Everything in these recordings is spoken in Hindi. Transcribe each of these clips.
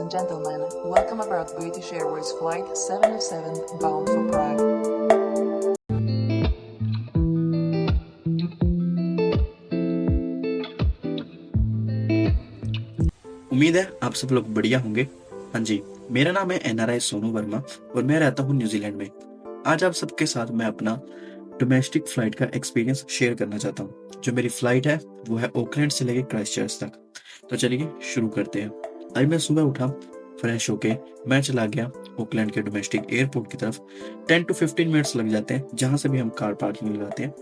and gentlemen, welcome aboard British Airways Flight 707 bound for Prague. उम्मीद है आप सब लोग बढ़िया होंगे। हाँ जी, मेरा नाम है NRI सोनू वर्मा और मैं रहता हूँ न्यूजीलैंड में। आज आप सबके साथ मैं अपना डोमेस्टिक फ्लाइट का एक्सपीरियंस शेयर करना चाहता हूँ। जो मेरी फ्लाइट है वो है ऑकलैंड से लेकर क्राइस्टचर्च तक। तो चलिए शुरू करते हैं। आज मैं सुबह उठा, फ्रेश होके मैं चला गया ऑकलैंड के डोमेस्टिक एयरपोर्ट की तरफ। 10 to 15 मिनट्स लग जाते हैं जहां से भी हम कार पार्किंग लगाते हैं।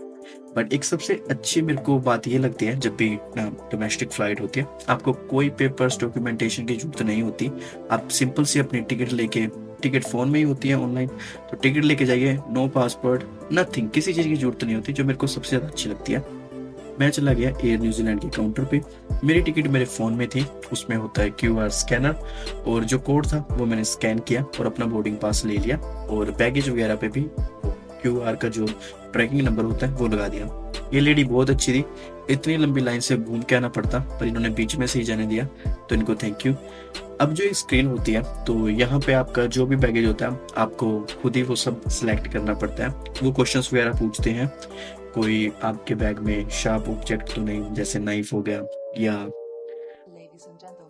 बट एक सबसे अच्छी मेरे को बात ये लगती है, जब भी डोमेस्टिक फ्लाइट होती है आपको कोई पेपर्स डॉक्यूमेंटेशन की जरूरत नहीं होती। आप सिंपल सी अपनी टिकट फोन में ही होती है ऑनलाइन, तो टिकट लेके जाइए, नो पासपोर्ट नथिंग, किसी चीज की जरूरत नहीं होती, जो मेरे को सबसे ज्यादा अच्छी लगती है। मैं चला गया एयर न्यूजीलैंड के काउंटर पे। मेरी टिकट मेरे फोन में थी, उसमें होता है QR स्कैनर, और जो कोड था वो मैंने स्कैन किया और अपना बोर्डिंग पास ले लिया, और बैगेज वगैरह पे भी QR का जो ट्रैकिंग नंबर होता है वो लगा दिया। ये लेडी बहुत अच्छी थी, इतनी लंबी लाइन से घूम के आना पड़ता, पर इन्होंने बीच में से ही जाने दिया, तो इनको थैंक यू। अब जो स्क्रीन होती है तो यहाँ पे आपका जो भी बैगेज होता है आपको खुद ही वो सब सिलेक्ट करना पड़ता है। वो क्वेश्चंस वगैरह पूछते हैं, कोई आपके बैग में शार्प ऑब्जेक्ट तो नहीं, जैसे नाइफ हो गया या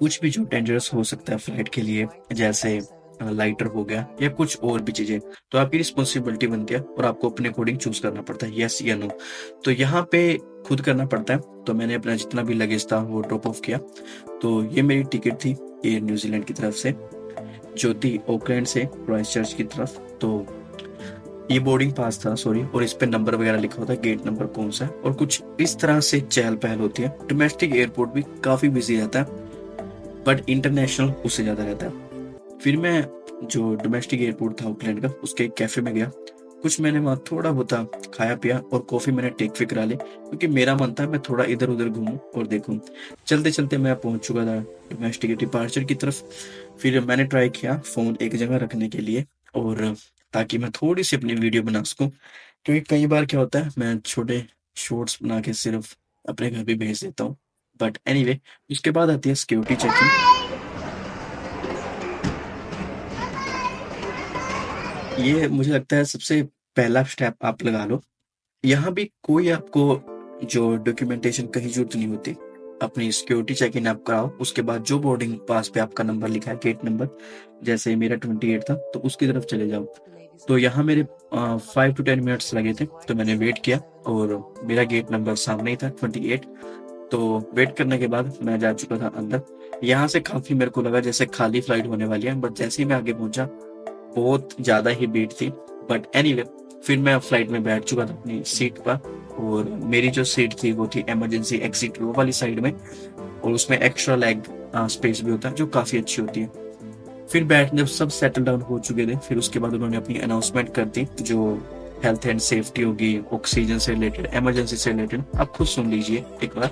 कुछ भी जो डेंजरस हो सकता है फ्लाइट के लिए, जैसे लाइटर हो गया या कुछ और भी चीजें, तो आपकी रिस्पॉन्सिबिलिटी बनती है और आपको अपने अकॉर्डिंग चूज करना पड़ता है, यस या नो। तो यहाँ पे खुद करना पड़ता है। तो मैंने अपना जितना भी लगेज था वो ड्रॉप ऑफ किया। तो ये मेरी टिकट थी एयर न्यूजीलैंड की तरफ से, जो थी ऑकलैंड से क्राइस्टचर्च की तरफ। तो ये बोर्डिंग पास था, सॉरी, और इस पे नंबर वगैरह लिखा होता है, गेट नंबर कौन सा है, और कुछ इस तरह से चहल पहल होती है। डोमेस्टिक एयरपोर्ट भी काफी बिजी रहता है, बट इंटरनेशनल उससे ज्यादा रहता है। फिर मैं जो डोमेस्टिक एयरपोर्ट था ऑकलैंड का, उसके एक कैफे में गया। कुछ मैंने वहाँ थोड़ा बहुत खाया पिया और कॉफी मैंने टेक वे करा ली, क्योंकि मेरा मन था मैं थोड़ा इधर उधर घूमूं और देखूं। चलते चलते मैं पहुंच चुका था डोमेस्टिक डिपार्चर की तरफ। फिर मैंने ट्राई किया फोन एक जगह रखने के लिए, और ताकि मैं थोड़ी सी अपनी वीडियो बना सकूं, क्योंकि कई बार क्या होता है मैं छोटे शॉर्ट्स बना के सिर्फ अपने घर भी भेज देता हूँ। बट एनीवे, उसके बाद आती है सिक्योरिटी चेकिंग। ये मुझे लगता है सबसे पहला स्टेप आप लगा लो। यहाँ भी कोई आपको जो डॉक्यूमेंटेशन कहीं जरूरत नहीं होती। अपनी सिक्योरिटी चेक इन आप कराओ, उसके बाद जो बोर्डिंग पास पे आपका नंबर लिखा है, गेट नंबर, जैसे मेरा 28 था, तो उसकी तरफ चले जाओ। तो यहाँ मेरे 5 to 10 मिनट्स लगे थे, तो मैंने वेट किया और मेरा गेट नंबर सामने ही था, 28। तो वेट करने के बाद मैं जा चुका था अंदर। यहाँ से काफी मेरे को लगा जैसे खाली फ्लाइट होने वाली है, बट जैसे ही मैं आगे पहुंचा बहुत ज्यादा ही भीड़ थी। बट एनीवे, फिर मैं फ्लाइट में बैठ चुका था अपनी सीट पर, और मेरी जो सीट थी वो थी इमरजेंसी एग्जिट रो वाली साइड में, और उसमें एक्स्ट्रा लेग स्पेस भी होता है जो काफी अच्छी होती है। फिर बैठने जब सब सेटल डाउन हो चुके थे, फिर उसके बाद उन्होंने अपनी अनाउंसमेंट कर दी, जो हेल्थ एंड सेफ्टी होगी, ऑक्सीजन से रिलेटेड, इमरजेंसी से रिलेटेड। आप खुद सुन लीजिए एक बार।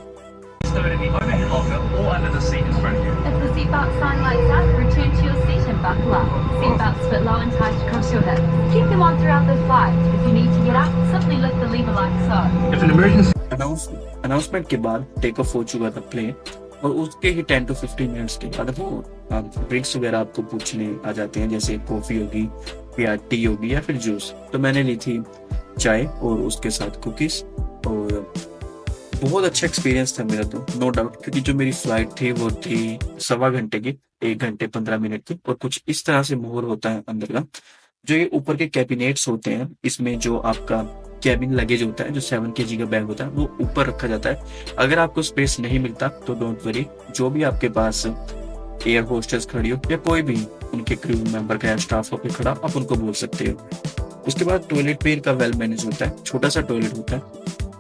If the seatbelt sign lights up, return to your seat and buckle up. Seatbelts fit low and tight across your hips. Keep them on throughout the flight. If you need to get up, simply lift the lever like so. If an emergency announcement के बाद टेक ऑफ हो चुका था प्लेन, और उसके ही 10 to 15 मिनट्स के बाद वो ड्रिंक्स वगैरह आपको पूछने आ जाते हैं, जैसे कॉफी होगी या टी होगी या फिर जूस। तो मैंने ली थी चाय और उसके साथ कुकीज, और बहुत अच्छा एक्सपीरियंस था मेरा, तो नो डाउट, क्योंकि जो मेरी फ्लाइट थी वो थी 1.25 घंटे की, 1 घंटे 15 मिनट की। और कुछ इस तरह से माहौल होता है अंदर का। जो ये ऊपर के कैबिनेट्स होते हैं, इसमें जो आपका कैबिन लगेज होता है, जो 7 kg का बैग होता है, वो ऊपर रखा जाता है। अगर आपको स्पेस नहीं मिलता तो डोंट वरी, जो भी आपके पास एयर होस्टेस खड़ी हो या कोई भी उनके क्रू मेंबर का या स्टाफ होकर खड़ा, आप उनको बोल सकते हो। उसके बाद टॉयलेट पे इनका वेल मैनेज होता है, छोटा सा टॉयलेट होता है,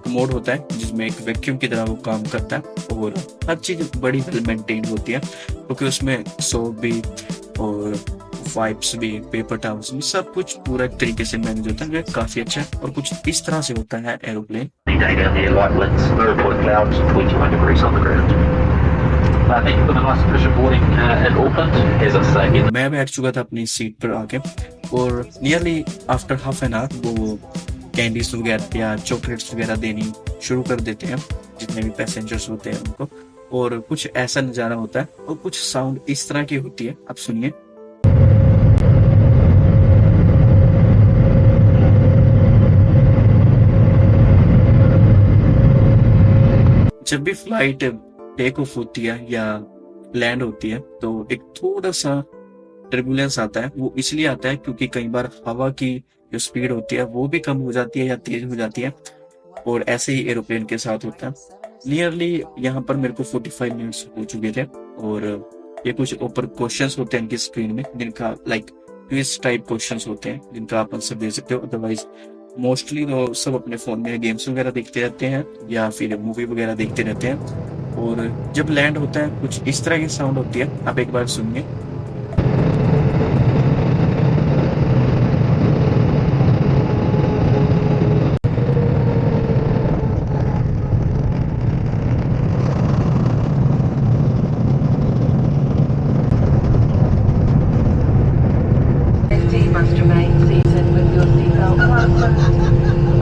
मोड होता है जिसमें एक वैक्यूम की तरह वो काम करता है, और हर चीज बड़ी वेल मेंटेन्ड होती है, क्योंकि उसमें सोप भी और वाइप्स भी, पेपर टॉवल्स भी, सब कुछ पूरा तरीके से मैनेज होता है, जो काफी अच्छा है। और कुछ इस तरह से होता है एरोप्लेन। मैं बैठ चुका था अपनी सीट पर आके, और nearly after half an hour वो कैंडीज वगैरह या चॉकलेट्स वगैरह देनी शुरू कर देते हैं जितने भी पैसेंजर्स होते हैं उनको। और कुछ ऐसा नज़ारा होता है और कुछ साउंड इस तरह की होती है, आप सुनिए। जब भी फ्लाइट टेक ऑफ होती है या लैंड होती है तो एक थोड़ा सा टर्बुलेंस आता है। वो इसलिए आता है क्योंकि कई बार हवा की जो स्पीड होती है वो भी कम हो जाती है या तेज हो जाती है, और ऐसे ही एरोप्लेन के साथ होता है। नियरली यहाँ पर मेरे को 45 मिनट्स हो चुके थे, और ये कुछ ऊपर क्वेश्चंस होते हैं इनकी स्क्रीन में जिनका लाइक क्विज टाइप क्वेश्चंस होते हैं जिनका आप आंसर दे सकते हो। अदरवाइज मोस्टली तो सब अपने फोन में गेम्स वगैरह देखते रहते हैं या फिर मूवी वगैरह देखते रहते हैं। और जब लैंड होता है कुछ इस तरह की साउंड होती है, आप एक बार सुनिए। You must remain seated with your seatbelt fastened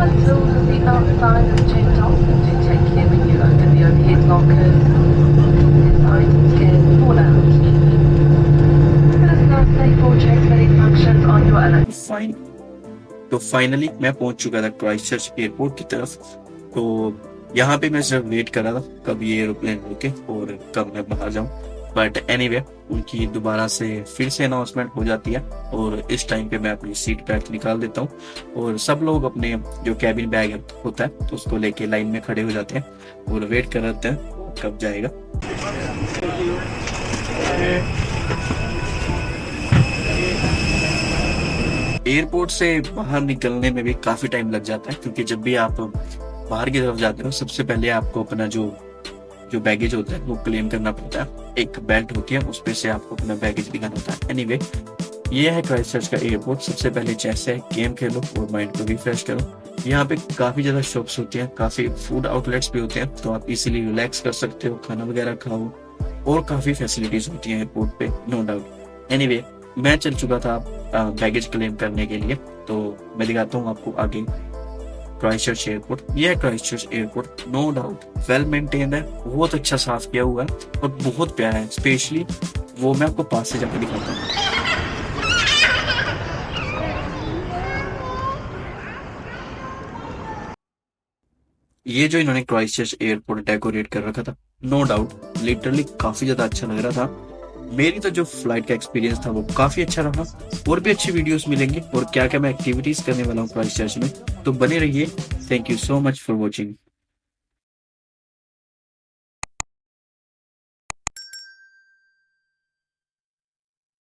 until the seatbelt sign is checked off and to take care when you open the overhead lockers. This item can fall out. It is not safe for transmitting functions on your own. तो फाइनली मैं पहुंच चुका था क्राइस्टचर्च एयरपोर्ट की तरफ। तो यहाँ पे मैं सिर्फ वेट कर रहा था कब ये एरोप्लेन रुके और कब मैं बाहर जाऊं। बट एनीवे उनकी दोबारा से फिर से अनाउंसमेंट हो जाती है, और इस टाइम पे मैं अपनी सीट बैग निकाल देता हूँ और सब लोग अपने जो कैबिन बैग होता है तो उसको लेके लाइन में खड़े हो जाते हैं और वेट कर रहे हैं कब जाएगा। एयरपोर्ट से बाहर निकलने में भी काफी टाइम लग जाता है, क्योंकि जब भी आप बाहर की तरफ जाते हो सबसे पहले आपको अपना जो बैगेज होता है वो क्लेम करना पड़ता है। एक बेल्ट होती है उस पे से आपको अपना बैगेज दिखाना होता है। एनीवे ये है क्राइस्टचर्च का एयरपोर्ट। सबसे पहले चेस है, गेम खेलो और माइंड को रिफ्रेश करो। यहाँ पे काफी ज्यादा शॉप्स होती हैं, काफी फूड आउटलेट्स भी होते हैं, तो आप इजीली रिलैक्स कर सकते हो, खाना वगैरह खाओ, और काफी फैसिलिटीज होती हैं एयरपोर्ट पे, नो डाउट। एनीवे मैं चल चुका था बैगेज क्लेम करने के लिए, तो मैं दिखाता हूँ आपको आगे क्राइस्टचर्च एयरपोर्ट। ये है Christchurch airport, no doubt well maintained है, बहुत अच्छा साफ किया हुआ है और बहुत प्यारा है। स्पेशली वो मैं आपको पास से जाकर दिखाता हूँ। ये जो इन्होंने क्राइस्टचर्च एयरपोर्ट डेकोरेट कर रखा था, नो डाउट लिटरली काफी ज्यादा अच्छा लग रहा था। मेरी तो जो फ्लाइट का एक्सपीरियंस था वो काफी अच्छा रहा। और भी अच्छी वीडियोस मिलेंगे और क्या क्या मैं एक्टिविटीज करने वाला हूँ क्राइस्टचर्च में, तो बने रहिए। Thank you so much for watching.